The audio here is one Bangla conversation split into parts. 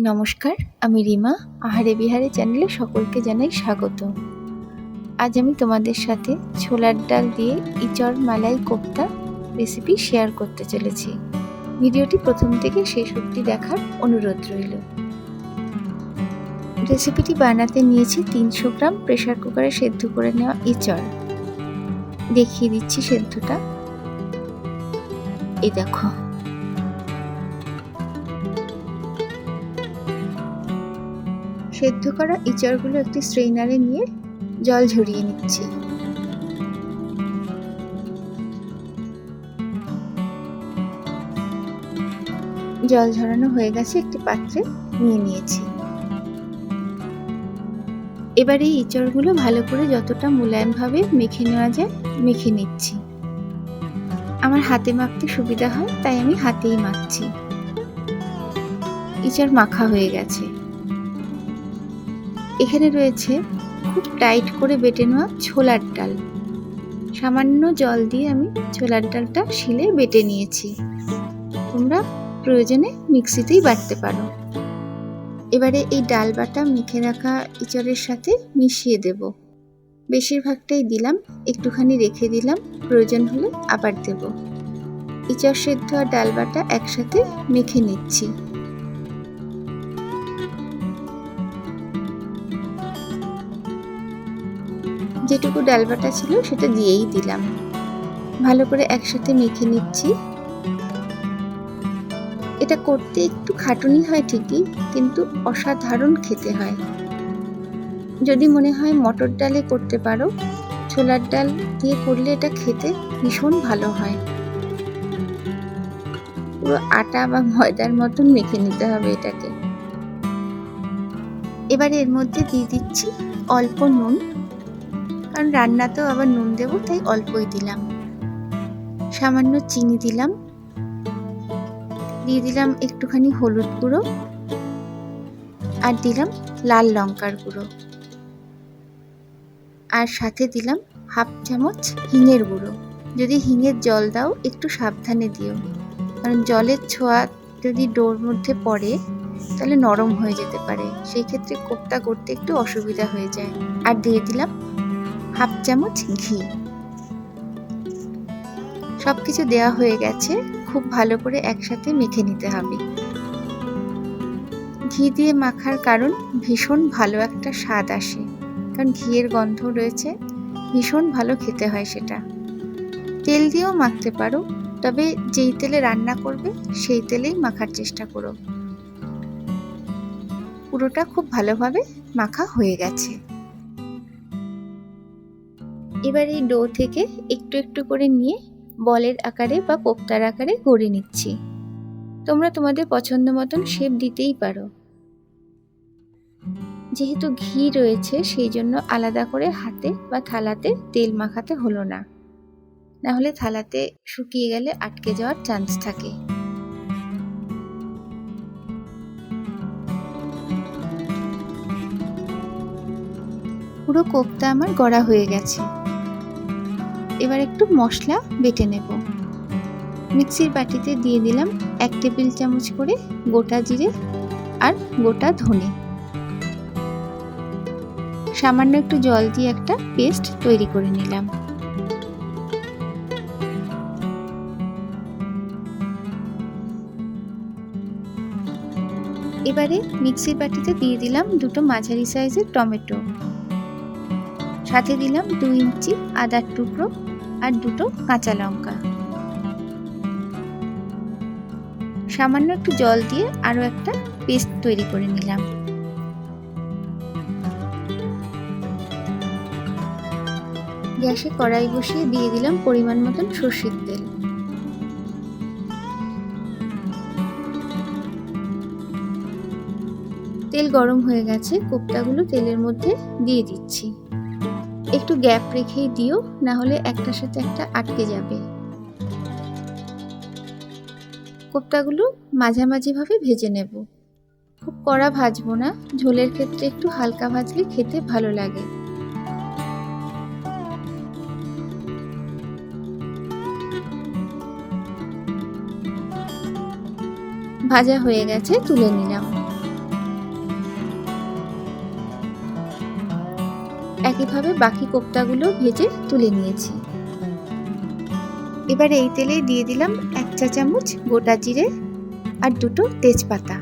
নমস্কার, আমি রিমা। আহারে বিহারে চ্যানেলে সকলকে জানাই স্বাগত। আজ আমি তোমাদের সাথে ছোলার ডাল দিয়ে ইঁচড় মালাই কোপ্তা রেসিপি শেয়ার করতে চলেছি। ভিডিওটি প্রথম থেকে শেষ অবধি দেখার অনুরোধ রইল। রেসিপিটি বানাতে নিয়েছি 300 গ্রাম প্রেসার কুকারে সেদ্ধ করে নেওয়া ইঁচড়। দেখিয়ে দিচ্ছি সেদ্ধটা। এই দেখো, সেদ্ধ করা ইঁচড়গুলো একটি স্ট্রেইনারে নিয়ে জল ঝরিয়ে নিচ্ছি। জল ঝরানো হয়ে গেছে, একটি পাত্রে নিয়ে নিয়েছি। এবার এই ইঁচড়গুলো ভালো করে যতটা মোলায়েমভাবে মেখে নেওয়া যায় মেখে নিচ্ছি। আমার হাতে মাখতে সুবিধা হয় তাই আমি হাতেই মাখছি। ইঁচড় মাখা হয়ে গেছে। এখানে রয়েছে খুব টাইট করে বেটে নেওয়া ছোলার ডাল। সামান্য জল দিয়ে আমি ছোলার ডালটা শিলে বেটে নিয়েছি। তোমরা প্রয়োজনে মিক্সিতেই বাটতে পারো। এবারে এই ডাল বাটা মেখে রাখা ইঁচড়ের সাথে মিশিয়ে দেব। বেশিরভাগটাই দিলাম, একটুখানি রেখে দিলাম, প্রয়োজন হলে আবার দেব। ইঁচড় সেদ্ধ আর ডাল বাটা একসাথে মেখে নিচ্ছি। যেটুকু ডাল বাটা ছিল সেটা দিয়েই দিলাম। ভালো করে একসাথে মেখে নিচ্ছি। এটা করতে একটু খাটুনি হয় ঠিকই, কিন্তু অসাধারণ খেতে হয়। যদি মনে হয় মটর ডালে করতে পারো, ছোলার ডাল দিয়ে করলে এটা খেতে ভীষণ ভালো হয়। পুরো আটা বা ময়দার মতন মেখে নিতে হবে এটাকে। এবারে এর মধ্যে দিয়ে দিচ্ছি অল্প নুন, কারণ রান্নাতেও আবার নুন দেবো তাই অল্পই দিলাম। সামান্য চিনি দিলাম, দিয়ে দিলাম একটুখানি হলুদ গুঁড়ো, আর দিলাম লাল লঙ্কার গুঁড়ো, আর সাথে দিলাম হাফ চামচ হিঙের গুঁড়ো। যদি হিঙের জল দাও একটু সাবধানে দিও, কারণ জলের ছোঁয়া যদি ডোর মধ্যে পড়ে তাহলে নরম হয়ে যেতে পারে, সেই ক্ষেত্রে কোপ্তা করতে একটু অসুবিধা হয়ে যায়। আর দিয়ে দিলাম হাফ চামচ ঘি। সব কিছু দেওয়া হয়ে গেছে, খুব ভালো করে একসাথে মেখে নিতে হবে। ঘি দিয়ে মাখার কারণ ভীষণ ভালো একটা স্বাদ আসে, কারণ ঘিয়ের গন্ধ রয়েছে, ভীষণ ভালো খেতে হয় সেটা। তেল দিয়েও মাখতে পারো, তবে যেই তেলে রান্না করবে সেই তেলেই মাখার চেষ্টা করো। পুরোটা খুব ভালোভাবে মাখা হয়ে গেছে। এবার এই ডো থেকে একটু একটু করে নিয়ে বলের আকারে বা কোপ্তার আকারে গড়ে নিচ্ছি। তোমরা তোমাদের পছন্দ মতন শেপ দিতেই পারো। যেহেতু ঘি রয়েছে সেই জন্য আলাদা করে হাতে বা থালাতে তেল মাখাতে হলো না, নাহলে থালাতে শুকিয়ে গেলে আটকে যাওয়ার চান্স থাকে। পুরো কোপ্তা আমার গড়া হয়ে গেছে। এবার একটু মশলা বেটে নেব। মিক্সির বাটিতে দিয়ে দিলাম 1 টেবিল চামচ করে গোটা জিরে আর গোটা ধনে। সামান্য একটু জল দিয়ে একটা পেস্ট তৈরি করে নিলাম। এবারে মিক্সির বাটিতে দিয়ে দিলাম 2টো মাঝারি সাইজের টমেটো, সাথে দিলাম 2 ইঞ্চি আদার টুকরো আর 2টো কাঁচা লঙ্কা। সামান্য একটু জল দিয়ে আরও একটা পেস্ট তৈরি করে নিলাম। গ্যাসে কড়াই বসিয়ে দিয়ে দিলাম পরিমাণ মতন সর্ষের তেল। তেল গরম হয়ে গেছে, কোপ্তাগুলো তেলের মধ্যে দিয়ে দিচ্ছি। একটু গ্যাপ রেখেই দিও, না হলে একটার সাথে একটা আটকে যাবে। কোপ্তাগুলো মাঝামাঝি ভাবে ভেজে নেব, খুব কড়া ভাজবো না, ঝোলের ক্ষেত্রে একটু হালকা ভাজলে খেতে ভালো লাগে। ভাজা হয়ে গেছে, তুলে নিলাম। একইভাবে বাকি কোপ্তাগুলো ভেজে তুলে নিয়েছি। এবার এই তেলে দিয়ে দিলাম 1 চা চামচ গোটা জিরে আর 2টো তেজপাতা।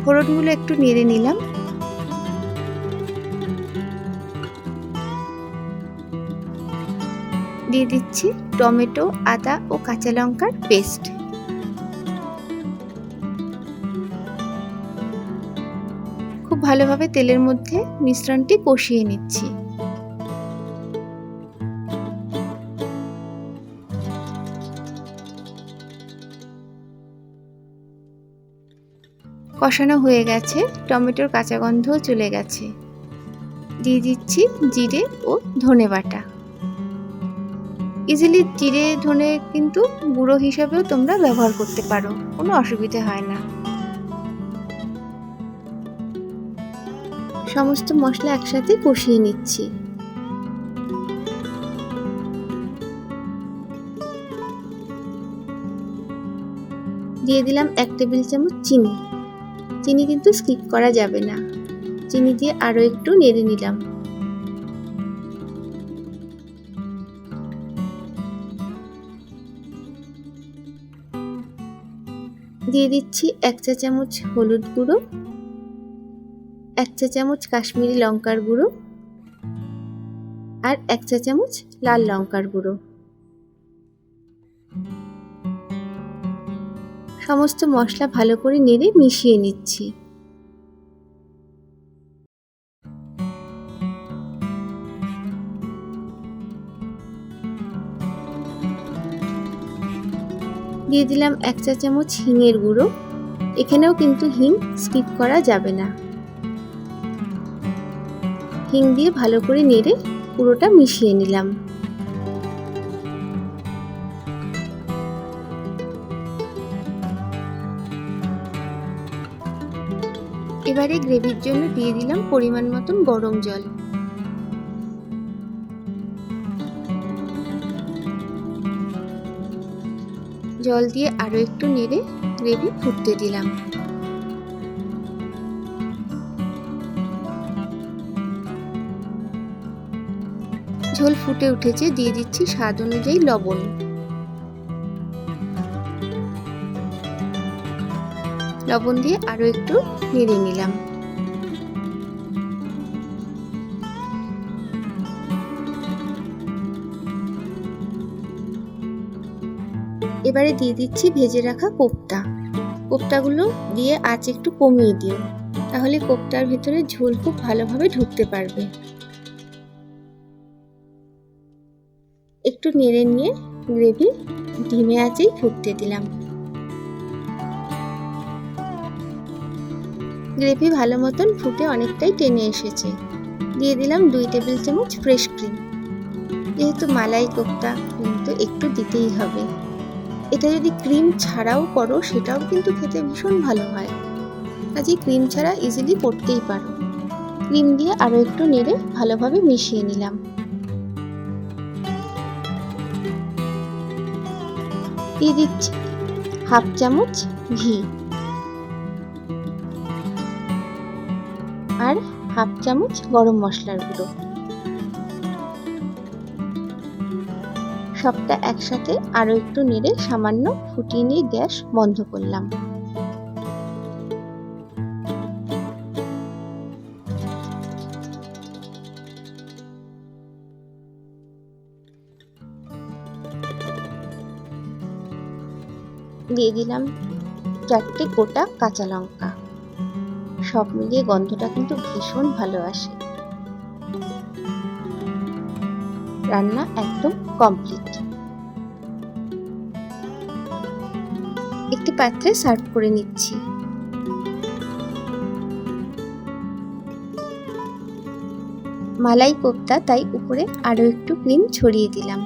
ফোড়নগুলো একটু নেড়ে নিলাম। দিয়ে দিচ্ছি টমেটো, আদা ও কাঁচা লঙ্কার পেস্ট। খুব ভালোভাবে তেলের মধ্যে মিশ্রণটি কষিয়ে নিচ্ছি। কষানো হয়ে গেছে, টমেটোর কাঁচা গন্ধও চলে গেছে। দিয়ে দিচ্ছি জিরে ও ধনে বাটা। ইজিলি জিরে ধনে কিন্তু গুঁড়ো হিসাবেও তোমরা ব্যবহার করতে পারো, কোনো অসুবিধা হয় না। সমস্ত মশলা একসাথে কষিয়ে নিচ্ছি। দিয়ে দিলাম 1 টেবিল চামচ চিনি। চিনি কিন্তু স্কিপ করা যাবে না। চিনি দিয়ে আরো একটু নেড়ে নিলাম। দিয়ে দিচ্ছি 1 চা চামচ হলুদ গুঁড়ো, 1 চা চামচ কাশ্মীরি লঙ্কার গুঁড়ো আর 1 চা চামচ লাল লঙ্কার গুঁড়ো। সমস্ত মশলা ভালো করে নেড়ে মিশিয়ে নিচ্ছি। দিয়ে দিলাম 1 চা চামচ হিঙের গুঁড়ো। এখানেও কিন্তু হিং স্কিপ করা যাবে না। হিং দিয়ে ভালো করে নেড়ে পুরোটা মিশিয়ে নিলাম। এবারে গ্রেভির জন্য দিয়ে দিলাম পরিমাণ মতন গরম জল। জল দিয়ে আরো একটু নেড়ে গ্রেভি ফুটতে দিলাম। ঝোল ফুটে উঠেছে, দিয়ে দিচ্ছি স্বাদ অনুযায়ী লবণ। লবণ দিয়ে আরো একটু নেড়ে নিলাম। এবারে দিয়ে দিচ্ছি ভেজে রাখা কোপ্তা। কোপ্তাগুলো দিয়ে আঁচ একটু কমিয়ে দিও, তাহলে কোপ্তার ভিতরে ঝোল খুব ভালোভাবে ঢুকতে পারবে। একটু নেড়ে নিয়ে গ্রেভি ধিমে আঁচেই ফুটতে দিলাম। গ্রেভি ভালো মতন ফুটে অনেকটাই টেনে এসেছে। দিয়ে দিলাম 2 টেবিল চামচ ফ্রেশ ক্রিম। যেহেতু মালাই কোপ্তা, ক্রিম তো একটু দিতেই হবে। এটা যদি ক্রিম ছাড়াও করো সেটাও কিন্তু খেতে ভীষণ ভালো হয়। কাজে ক্রিম ছাড়া ইজিলি করতেই পারো। ক্রিম দিয়ে আরো একটু নেড়ে ভালোভাবে মিশিয়ে নিলাম। দিয়ে দিচ্ছি 1/2 চামচ ঘি আর 1/2 চামচ গরম মশলার গুঁড়ো। সবটা একসাথে আরো একটু নেড়ে সামান্য ফুটিয়ে নিয়ে গ্যাস বন্ধ করলাম। দিয়ে দিলাম 4টে গোটা কাঁচা লঙ্কা। সব মিলিয়ে গন্ধটা কিন্তু ভীষণ ভালো আসে। রান্না একদম কমপ্লিট। একটি পাত্রে সার্ভ করে নিচ্ছি। মালাই কোপ্তা, তাই উপরে আরো একটু ক্রিম ছড়িয়ে দিলাম।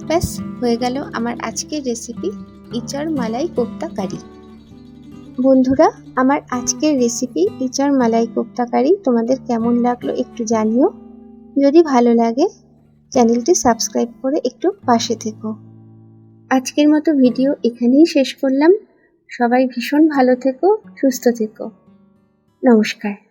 ব্যাস হয়ে গেল আমার আজকের রেসিপি ইঁচড় মালাই কোপ্তা কারি। বন্ধুরা, আমার আজকের রেসিপি ইঁচড় মালাই কোপ্তা কারি তোমাদের কেমন লাগলো একটু জানিও। যদি ভালো লাগে চ্যানেলটি সাবস্ক্রাইব করে একটু পাশে থেকো। আজকের মতো ভিডিও এখানেই শেষ করলাম। সবাই ভীষণ ভালো থেকো, সুস্থ থেকো। নমস্কার।